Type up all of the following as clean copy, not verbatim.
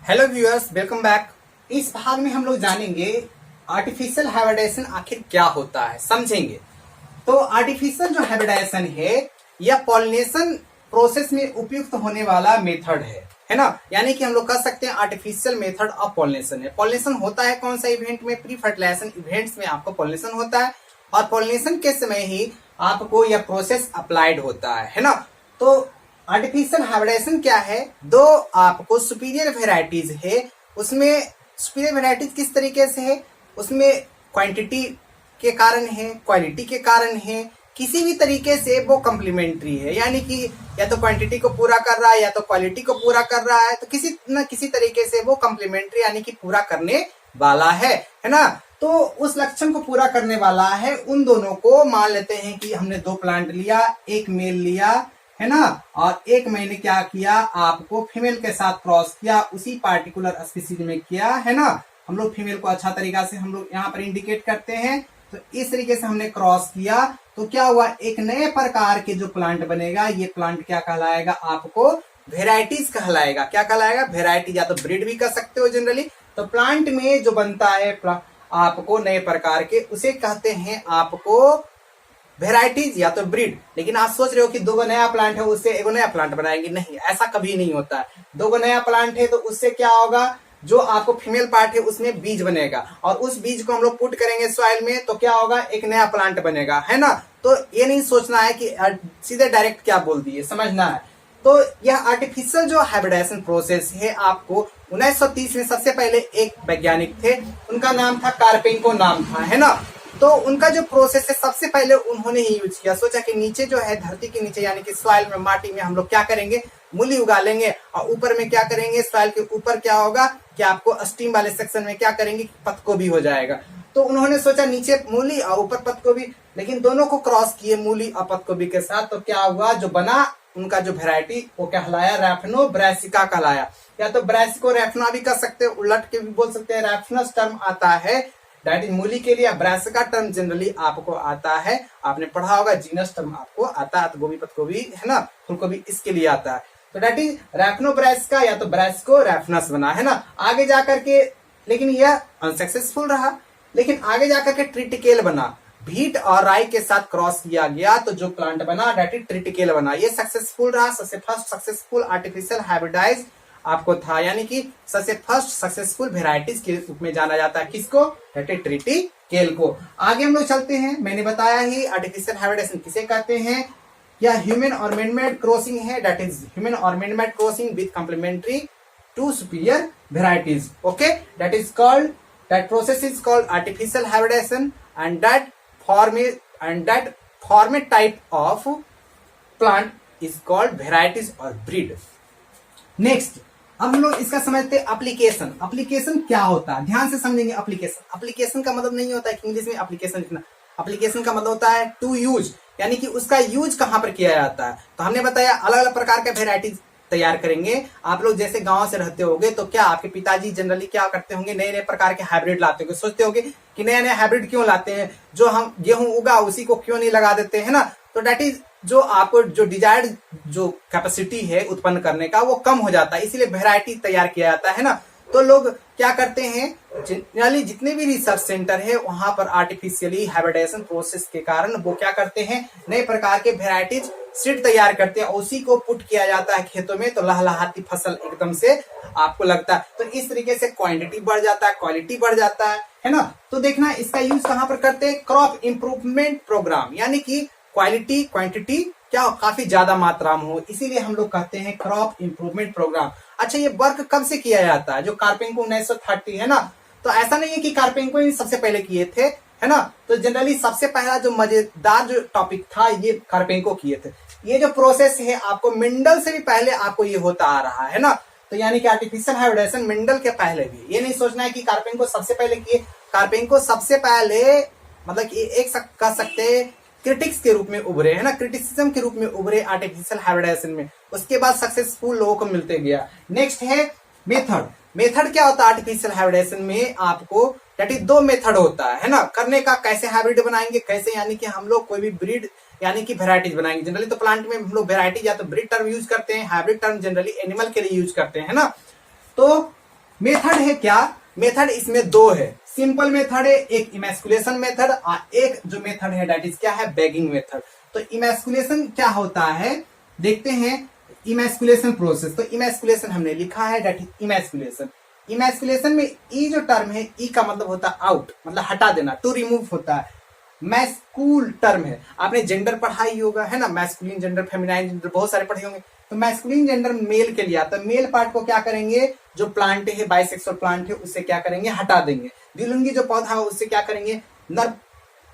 Hello viewers, welcome back. इस भाग में हम लोग जानेंगे आर्टिफिशियल हाइब्रिडाइजेशन आखिर क्या होता है, समझेंगे। तो आर्टिफिशियल जो हाइब्रिडाइजेशन है यह पॉलिनेशन प्रोसेस में उपयुक्त होने वाला मेथड है ना। यानी कि हम लोग कह सकते हैं आर्टिफिशियल मेथड ऑफ पॉलिनेशन है। पॉलिनेशन होता है कौन सा इवेंट में? प्री फर्टिलाइजेशन इवेंट्स में आपको पॉलिनेशन होता है और पॉलिनेशन के समय ही आपको यह प्रोसेस अप्लाइड होता है ना। तो आर्टिफिशियल हाइब्रिडाइजेशन क्या है? दो आपको सुपीरियर वेराइटीज है, उसमें सुपीरियर वेराइटीज किस तरीके से है? उसमें क्वांटिटी के कारण है, क्वालिटी के कारण है, किसी भी तरीके से वो कम्प्लीमेंट्री है। यानी कि या तो क्वांटिटी को पूरा कर रहा है या तो क्वालिटी को पूरा कर रहा है, तो किसी न किसी तरीके से वो कम्प्लीमेंट्री यानी कि पूरा करने वाला है ना। तो उस लक्षण को पूरा करने वाला है। उन दोनों को मान लेते हैं कि हमने दो प्लांट लिया, एक मेल लिया है ना, और एक महीने क्या किया, आपको फीमेल के साथ क्रॉस किया, उसी पार्टिकुलर स्पीसीज में किया है ना। हम लोग फीमेल को अच्छा तरीका से हम लोग यहाँ पर इंडिकेट करते हैं। तो इस तरीके से हमने क्रॉस किया तो क्या हुआ, एक नए प्रकार के जो प्लांट बनेगा, ये प्लांट क्या कहलाएगा? आपको वेराइटीज कहलाएगा। क्या कहलाएगा? वेराइटी, या तो ब्रीड भी कर सकते हो जनरली। तो प्लांट में जो बनता है आपको नए प्रकार के, उसे कहते हैं आपको वेराइटीज या तो ब्रीड। लेकिन आप सोच रहे हो कि दो नया प्लांट है उससे एक नया प्लांट बनाएंगे, नहीं, ऐसा कभी नहीं होता है। दो नया प्लांट है तो उससे क्या होगा, जो आपको फीमेल पार्ट है उसमें बीज बनेगा और उस बीज को हम लोग पुट करेंगे सॉइल में, तो क्या होगा, एक नया प्लांट बनेगा, है ना। तो ये नहीं सोचना है कि सीधे डायरेक्ट क्या बोल दिए, समझना है। तो यह आर्टिफिशियल जो हाइब्रिडाइजेशन प्रोसेस है, आपको 1930 में सबसे पहले एक वैज्ञानिक थे, उनका नाम था कार्पेंको नाम था, है ना। तो उनका जो प्रोसेस है सबसे पहले उन्होंने ही यूज किया। सोचा कि नीचे जो है, धरती के नीचे यानी कि सॉइल में, माटी में हम लोग क्या करेंगे, मूली उगा लेंगे, और ऊपर में क्या करेंगे, सॉइल के ऊपर क्या होगा कि आपको स्टीम वाले सेक्शन में क्या करेंगे, पत्तगोभी हो जाएगा। तो उन्होंने सोचा नीचे मूली और ऊपर पत्तगोभी, लेकिन दोनों को क्रॉस किए मूली और पत्तगोभी के साथ। तो क्या हुआ, जो बना उनका जो वेराइटी वो कहलाया रैफनो ब्रासिका कहलाया। या तो ब्रासिको रैफना भी कर सकते हैं, उलट के भी बोल सकते हैं। रैफनस टर्म आता है दैट इज मूली के लिए, ब्रासिका टर्म जनरली आपको आता है, आपने पढ़ा होगा, जीनस टर्म आपको आता है, तो गोभी पत्तगोभी है ना, फूलगोभी इसके लिए आता है। तो दैट इज रैफनो ब्रासिका या तो ब्रासिको रैफनस बना, है ना। आगे जाकर के, लेकिन यह अनसक्सेसफुल रहा, लेकिन आगे जाकर के ट्रिटिकेल बना, भीट और राई के साथ क्रॉस किया गया तो जो प्लांट बना दैट इज ट्रिटिकेल बना। ये सक्सेसफुल रहा, सबसे फर्स्ट सक्सेसफुल आर्टिफिशियल हाइब्रिडाइज आपको था, यानी कि सबसे फर्स्ट सक्सेसफुल वेराइटीज के रूप में जाना जाता है। किसको? दैट इज ट्रिटिकेल को। आगे हम लोग चलते हैं। मैंने बताया ही आर्टिफिशियल हाइब्रिडाइजेशन किसे कहते हैं। या ह्यूमन और मैन-मेड क्रॉसिंग है, दैट इज ह्यूमन और man made crossing with complementary to superior varieties. Okay, that is called, that process is called artificial hybridization, and that form type of plant is called varieties or breed. Next, अब हम लोग इसका समझते हैं application. Application क्या होता है, ध्यान से समझेंगे। एप्लीकेशन, एप्लीकेशन का मतलब नहीं होता है कि इंग्लिश में एप्लीकेशन लिखना। एप्लीकेशन का मतलब होता है टू यूज, यानी कि उसका यूज कहां पर किया जाता है। तो हमने बताया अलग अलग प्रकार के वेराइटीज तैयार करेंगे। आप लोग जैसे गांव से रहते होंगे तो क्या आपके पिताजी जनरली क्या करते होंगे, नए नए प्रकार के हाइब्रिड लाते होंगे। सोचते होंगे कि नए नए हाइब्रिड क्यों लाते हैं, जो हम गेहूं उगा उसी को क्यों नहीं लगा देते, है ना। तो दैट इज जो आपको जो डिजायर्ड जो कैपेसिटी है उत्पन्न करने का वो कम हो जाता है, इसीलिए वेराइटी तैयार किया जाता है ना। तो लोग क्या करते हैं, जनरली जितने भी रिसर्च सेंटर है वहां पर आर्टिफिशियली हाइब्रिडाइजेशन प्रोसेस के कारण वो क्या करते हैं, नए प्रकार के वेराइटीज सीड तैयार करते हैं, उसी को पुट किया जाता है खेतों में, तो लहलहाती फसल एकदम से आपको लगता है। तो इस तरीके से क्वांटिटी बढ़ जाता है, क्वालिटी बढ़ जाता है ना। तो देखना इसका यूज कहां पर करते हैं, क्रॉप इंप्रूवमेंट प्रोग्राम, यानी कि क्वालिटी क्वांटिटी क्या काफी ज्यादा मात्रा में हो, इसीलिए हम लोग कहते हैं क्रॉप इंप्रूवमेंट प्रोग्राम। अच्छा, ये वर्क कब से किया जाता है? जो कार्पेंको 1930 है ना। तो ऐसा नहीं है कि कार्पेंको ही सबसे पहले किए थे, है ना। तो जनरली सबसे पहला जो मजेदार जो टॉपिक था ये कार्पेंको किए थे। ये जो प्रोसेस है आपको मेंडल से भी पहले आपको ये होता आ रहा है ना। तो यानी कि आर्टिफिशियल हाइब्रिडाइजेशन मेंडल के पहले भी, ये नहीं सोचना है कि कार्पेंको सबसे पहले किए। कार्पेंको सबसे पहले मतलब कि एक कह सकते क्रिटिक्स के रूप में उभरे, है ना, क्रिटिसिज्म के रूप में उभरे आर्टिफिशियल हाइब्रिडाइजेशन में। उसके बाद सक्सेसफुल लोगों को मिलते गया। नेक्स्ट है मेथड। मेथड क्या होता है आर्टिफिशियल हाइब्रिडाइजेशन में? आपको दैट इज दो मेथड होता है ना, करने का। कैसे हाइब्रिड बनाएंगे, कैसे, यानी कि हम लोग कोई भी ब्रीड यानी कि वेराइटीज बनाएंगे। जनरली तो प्लांट में हम लोग वेराइटी या तो ब्रीड टर्म यूज करते हैं, हाइब्रिड टर्म जनरली एनिमल के लिए यूज करते हैं, है ना। तो मेथड है क्या, मेथड इसमें दो है, सिंपल मेथड है, एक इमैस्कुलेशन मेथड और एक जो मेथड है दैट इज क्या है, बैगिंग मेथड। तो इमैस्कुलेशन क्या होता है देखते हैं, इमैस्कुलेशन प्रोसेस। तो इमैस्कुलेशन हमने लिखा है दैट इज इमैस्कुलेशन। इमैस्कुलेशन में ई जो टर्म है, ई का मतलब होता है आउट, मतलब हटा देना, टू रिमूव होता है। मैस्कूल टर्म है, आपने जेंडर पढ़ाई होगा है ना, मैस्कुलिन जेंडर, फेमिनाइन जेंडर, बहुत सारे पढ़े होंगे। तो मैस्कुलिन जेंडर मेल के लिए आता है, मेल पार्ट को क्या करेंगे, जो प्लांट है बाइसेक्सुअल प्लांट है उससे क्या करेंगे, हटा देंगे। द्विलिंगी जो पौधा है उससे क्या करेंगे,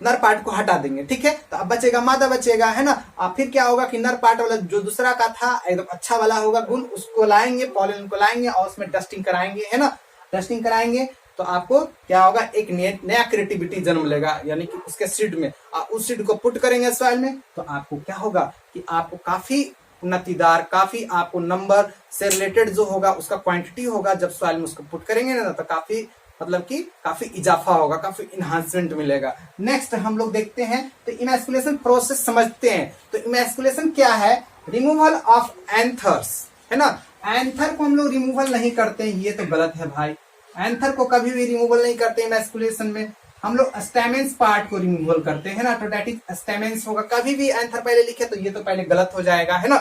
नर पार्ट को हटा देंगे, ठीक है। तो अब बचेगा मादा बचेगा है ना। अब फिर क्या होगा कि नर पार्ट वाला जो दूसरा का था एकदम अच्छा वाला होगा गुण, उसको लाएंगे, पॉलन को लाएंगे और उसमें डस्टिंग कराएंगे है ना, डस्टिंग कराएंगे। तो आपको क्या होगा, एक नया क्रिएटिविटी जन्म लेगा, यानी कि उसके सीड में, उस सीड को पुट करेंगे सॉइल में, तो आपको क्या होगा कि आपको काफी उन्नतिदार, काफी आपको नंबर से रिलेटेड जो होगा उसका क्वांटिटी होगा, जब सॉइल में उसको पुट करेंगे ना तो काफी मतलब कि काफी इजाफा होगा, काफी इन्हांसमेंट मिलेगा। नेक्स्ट हम लोग देखते हैं, तो इमैस्कुलेशन प्रोसेस समझते हैं। तो इमैस्कुलेशन क्या है, रिमूवल ऑफ एंथर्स है ना। एंथर को हम लोग रिमूवल नहीं करते हैं, ये तो गलत है भाई, एंथर को कभी भी रिमूवल नहीं करते इमैस्कुलेशन में, हम लोग स्टेमेंस पार्ट को रिमूवल करते हैं ना। तो दैट इज स्टेमेंस होगा, कभी भी एंथर पहले लिखे तो ये तो पहले गलत हो जाएगा है ना,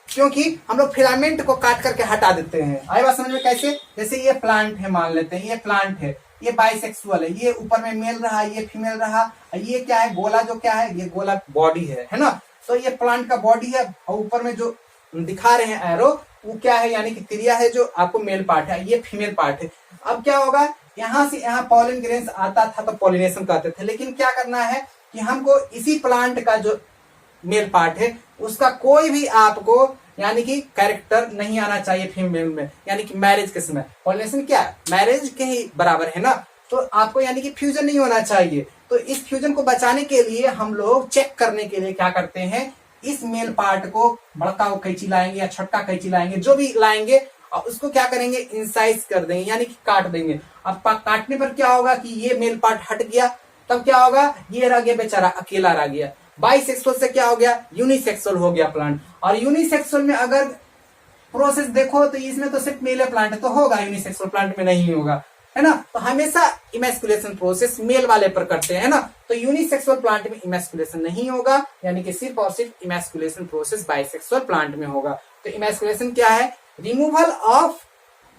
क्योंकि हम लोग फिलामेंट को काट करके हटा देते हैं। आई बात समझ में कैसे, जैसे ये प्लांट है, मान लेते हैं ये प्लांट है, ये बाइसेक्सुअल है, ये ऊपर में मेल रहा, ये फीमेल रहा, ये क्या है गोला, जो क्या है ये गोला बॉडी है ना। तो ये प्लांट का बॉडी है और ऊपर में जो दिखा रहे हैं एरो वो क्या है, यानी कि त्रिया है जो आपको मेल पार्ट है, ये फीमेल पार्ट है। अब क्या होगा, यहाँ से यहाँ पॉलन ग्रेन्स आता था तो पॉलिनेशन करते थे, लेकिन क्या करना है कि हमको इसी प्लांट का जो मेल पार्ट है उसका कोई भी आपको यानी कि कैरेक्टर नहीं आना चाहिए फीमेल में, यानी कि मैरिज के समय, पॉलिनेशन क्या है मैरिज के ही बराबर है ना। तो आपको यानी कि फ्यूजन नहीं होना चाहिए। तो इस फ्यूजन को बचाने के लिए हम लोग चेक करने के लिए क्या करते हैं, इस मेल पार्ट को बड़का कैंची लाएंगे या छोटा कैंची लाएंगे, जो भी लाएंगे, और उसको क्या करेंगे, इंसाइज कर देंगे, यानी कि काट देंगे। अब काटने पर क्या होगा कि ये मेल पार्ट हट गया, तब क्या होगा, ये रह गया बेचारा, अकेला रह गया। बाइसेक्सुअल से क्या हो गया, यूनिसेक्सुअल हो गया प्लांट। और यूनिसेक्सुअल में अगर प्रोसेस देखो तो इसमें तो सिर्फ मेल प्लांट तो होगा, यूनिसेक्सुअल प्लांट में नहीं होगा है ना। तो हमेशा इमैस्कुलेशन प्रोसेस मेल वाले पर करते हैं ना। तो यूनिसेक्सुअल प्लांट में इमैस्कुलेशन नहीं होगा, यानी कि सिर्फ और सिर्फ इमैस्कुलेशन प्रोसेस बाइसेक्सुअल प्लांट में होगा। तो इमैस्कुलेशन क्या है, removal of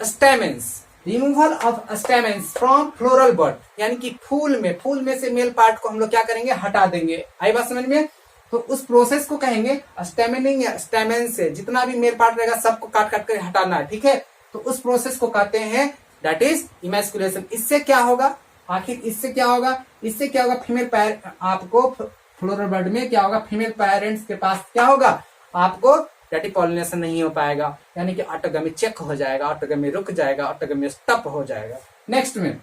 stamens, removal of stamens from floral bud, यानी कि फूल में से मेल पार्ट को हम लोग क्या करेंगे, हटा देंगे। आई बात समझ में। तो उस प्रोसेस को कहेंगे स्टेमेनिंग या स्टेमेन से जितना भी मेल पार्ट रहेगा सबको काट काट कर हटाना है, ठीक है। तो उस प्रोसेस को कहते हैं दैट इज इमैस्कुलेशन। इससे क्या होगा, आखिर इससे क्या होगा, इससे क्या होगा, फीमेल आपको फ्लोरल बड में क्या होगा, फीमेल पेरेंट्स के पास क्या होगा, आपको दैट पॉलिनेशन नहीं हो पाएगा, यानी कि ऑटोगमी चेक हो जाएगा, ऑटोगमी रुक जाएगा, ऑटोगमी स्टॉप हो जाएगा। नेक्स्ट में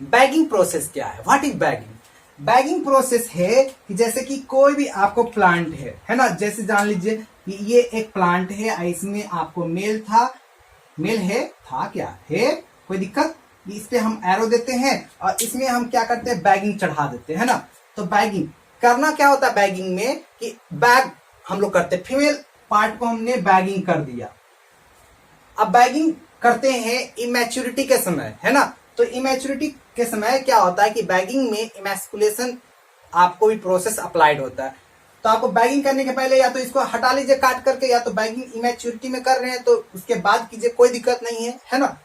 बैगिंग प्रोसेस क्या है, what is bagging. Bagging process है कि जैसे कि कोई भी आपको प्लांट है ना, जैसे जान लीजिए कि ये एक प्लांट है, इसमें आपको मेल था, मेल है, था क्या है, कोई दिक्कत, इस पे हम एरो देते हैं और इसमें हम क्या करते हैं, बैगिंग चढ़ा देते हैं ना। तो बैगिंग करना क्या होता है, बैगिंग में कि बैग हम लोग करते हैं, फीमेल पार्ट को हमने बैगिंग कर दिया। अब बैगिंग करते हैं इमैच्योरिटी के समय है ना। तो इमैच्योरिटी के समय क्या होता है कि बैगिंग में इमैस्कुलेशन आपको भी प्रोसेस अप्लाइड होता है। तो आपको बैगिंग करने के पहले या तो इसको हटा लीजिए काट करके, या तो बैगिंग इमैच्योरिटी में कर रहे हैं तो उसके बाद कीजिए, कोई दिक्कत नहीं है ना,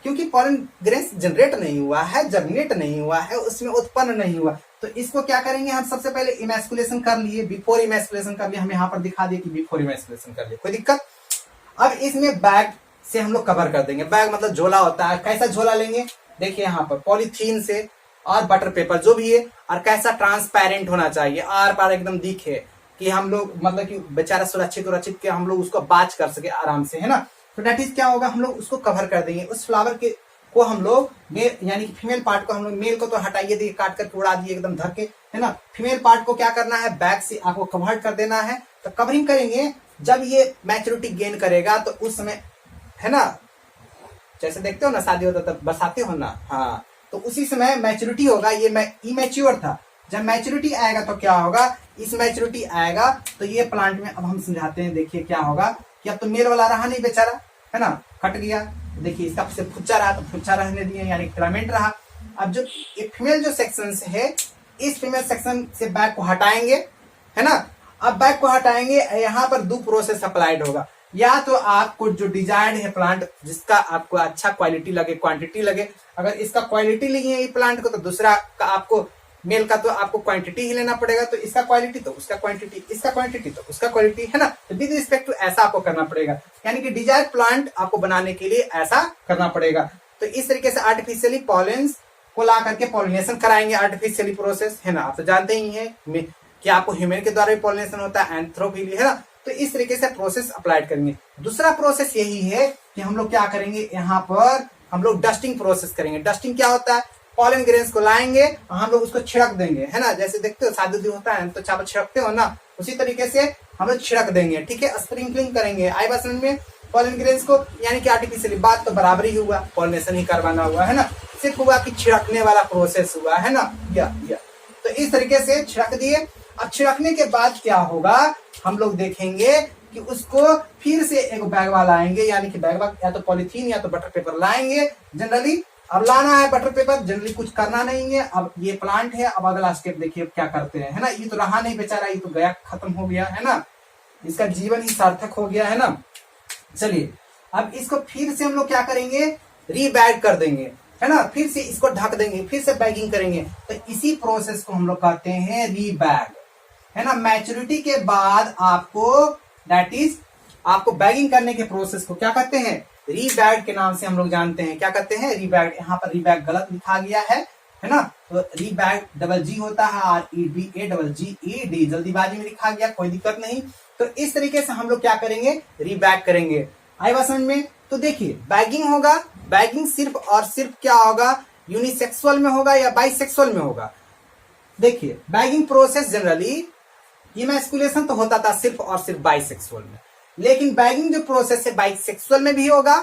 क्योंकि पॉलन ग्रेन्स जनरेट नहीं हुआ है, जर्मिनेट नहीं हुआ है, उसमें उत्पन्न नहीं हुआ। तो इसको क्या करेंगे, हम सबसे पहले इमैस्कुलेशन कर लिए, बिफोर इमैस्कुलेशन कर लिए, हम यहाँ पर दिखा दिए कि बिफोर इमैस्कुलेशन कर लिए, कोई दिक्कत। अब इसमें बैग से हम लोग कवर कर देंगे, बैग मतलब झोला होता है, कैसा झोला लेंगे, देखिए यहाँ पर पॉलीथीन से और बटर पेपर जो भी है, और कैसा ट्रांसपेरेंट होना चाहिए, आर पार एकदम दिखे कि हम लोग मतलब कि बेचारा सुरक्षित के हम लोग उसको बाच कर सके आराम से है ना। तो दैट इज क्या होगा, हम लोग उसको कवर कर देंगे, उस फ्लावर के को हम लोग यानी कि फीमेल पार्ट को हम लोग, मेल को तो हटाइए, देखिए काट करके उड़ा दिए एकदम धर के है ना। फीमेल पार्ट को क्या करना है, बैग से आपको कवर कर देना है। तो कवरिंग करेंगे, जब ये मैच्योरिटी गेन करेगा तो उस समय है ना, जैसे देखते हो ना शादी होता तब बरसाते हो ना, हाँ, तो उसी समय मैच्योरिटी होगा, ये इमैच्योर था। जब मैच्योरिटी आएगा तो क्या होगा, इस मैच्योरिटी आएगा तो ये प्लांट में, अब हम समझाते हैं, देखिए क्या होगा कि अब तो मेल वाला रहा नहीं बेचारा है ना, कट गया, देखिए इसका सिर्फ फुच्चा रहा तो फुच्चा रहने दिए, यानी फिलामेंट रहा। अब जो ये फीमेल जो सेक्शन है, इस फीमेल सेक्शन से बैग को हटाएंगे, है ना। अब बैग को हटाएंगे, यहाँ पर दो प्रोसेस अप्लाइड होगा। या तो आपको जो डिजायर्ड है प्लांट, जिसका आपको अच्छा क्वालिटी लगे, क्वांटिटी लगे, अगर इसका क्वालिटी नहीं है ये प्लांट को, तो दूसरा का आपको मेल का तो आपको क्वांटिटी ही लेना पड़ेगा। तो इसका क्वालिटी तो उसका क्वांटिटी, इसका क्वांटिटी तो उसका क्वालिटी, है ना। तो विद रिस्पेक्ट टू ऐसा आपको करना पड़ेगा, यानी कि डिजायर्ड प्लांट आपको बनाने के लिए ऐसा करना पड़ेगा। तो इस तरीके से आर्टिफिशियली पॉलेंस को ला करके पॉलिनेशन कराएंगे, आर्टिफिशियली प्रोसेस, है ना। आप तो जानते ही हैं कि आपको ह्यूमन के द्वारा भी पॉलिनेशन होता है, एंथ्रोफिली, है ना। तो इस तरीके से प्रोसेस अप्लाइड करेंगे। दूसरा प्रोसेस यही है कि हम लोग क्या करेंगे, यहाँ पर हम लोग डस्टिंग प्रोसेस करेंगे। डस्टिंग क्या होता है, पॉलन ग्रेन्स को लाएंगे और हम लोग उसको छिड़क देंगे, है ना। जैसे देखते हो शादी होता है तो चावल छिड़कते हो ना, उसी तरीके से हम लोग छिड़क देंगे, ठीक है। स्प्रिंकलिंग करेंगे आई बस में पॉलन ग्रेन्स को, यानी कि आर्टिफिशियली बात तो बराबर ही हुआ, पॉलिनेशन ही करवाना हुआ, है ना। सिर्फ हुआ कि छिड़कने वाला प्रोसेस हुआ, है ना। या तो इस तरीके से छिड़क दिए। अब छिड़कने के बाद क्या होगा, हम लोग देखेंगे कि उसको फिर से एक बैग वाला आएंगे, यानी कि बैग या तो पॉलिथीन या तो बटर पेपर लाएंगे जनरली। अब लाना है बटर पेपर, जनरली कुछ करना नहीं है। अब ये प्लांट है, अब अगला स्टेप देखिए क्या करते हैं, है ना। ये तो रहा नहीं बेचारा, ये तो गया, खत्म हो गया, है ना। इसका जीवन ही सार्थक हो गया, है ना। चलिए अब इसको फिर से हम लोग क्या करेंगे, रीबैग कर देंगे, है ना। फिर से इसको ढक देंगे, फिर से बैगिंग करेंगे। तो इसी प्रोसेस को हम लोग कहते हैं रीबैग, है ना। मैच्योरिटी के बाद आपको दैट इज आपको बैगिंग करने के प्रोसेस को क्या कहते हैं, रीबैग के नाम से हम लोग जानते हैं। क्या कहते हैं, रीबैग। यहाँ पर रीबैग गलत लिखा गया है ना। तो रीबैग डबल जी होता है, REBAGGED, जल्दीबाजी में लिखा गया, कोई दिक्कत नहीं। तो इस तरीके से हम लोग क्या करेंगे, रीबैग करेंगे। आई बात समझ में। तो देखिए बैगिंग होगा, बैगिंग सिर्फ और सिर्फ क्या होगा, यूनिसेक्सुअल में होगा या बाइसेक्सुअल में होगा। देखिए बैगिंग प्रोसेस जनरली इमैस्कुलेशन तो होता था सिर्फ और सिर्फ बाइसेक्सुअल में, लेकिन बैगिंग जो प्रोसेस है बाइसेक्सुअल में भी होगा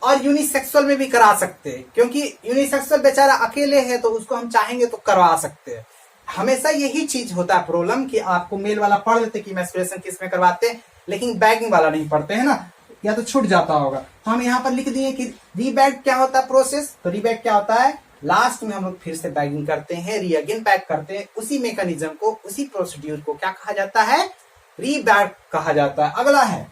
और यूनिसेक्सुअल में भी करा सकते हैं, क्योंकि यूनिसेक्सुअल बेचारा अकेले है तो उसको हम चाहेंगे तो करवा सकते हैं। हमेशा यही चीज होता है प्रॉब्लम कि आपको मेल वाला पढ़ लेते कि इमैस्कुलेशन किस में करवाते हैं, लेकिन बैगिंग वाला नहीं पढ़ते, है ना, या तो छूट जाता होगा। तो हम यहाँ पर लिख दिए कि रीबैग क्या होता है प्रोसेस। तो रीबैग क्या होता है, लास्ट में हम लोग फिर से बैगिंग करते हैं, री अगेन पैक करते हैं। उसी मैकेनिज्म को, उसी प्रोसीड्यूर को क्या कहा जाता है, रीबैग कहा जाता है। अगला है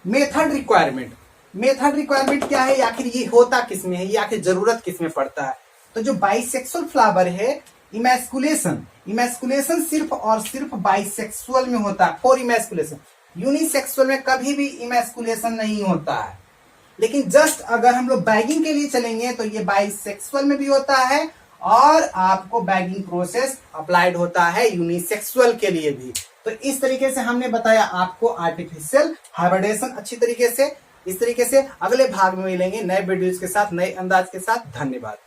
मेथड रिक्वायरमेंट। मेथड रिक्वायरमेंट क्या है, आखिर ये होता किसमें है, ये आखिर जरूरत किसमें पड़ता है। तो जो बाइसेक्सुअल फ्लावर है, इमैस्कुलेशन सिर्फ और सिर्फ बाइसेक्सुअल में होता है, फॉर इमैस्कुलेशन। यूनिसेक्सुअल में कभी भी इमैस्कुलेशन नहीं होता है, लेकिन जस्ट अगर हम लोग बैगिंग के लिए चलेंगे तो ये बाइसेक्सुअल में भी होता है और आपको बैगिंग प्रोसेस अप्लाइड होता है यूनिसेक्सुअल के लिए भी। तो इस तरीके से हमने बताया आपको आर्टिफिशियल हाइब्रिडेशन अच्छी तरीके से। इस तरीके से अगले भाग में मिलेंगे नए वीडियोज के साथ, नए अंदाज के साथ। धन्यवाद।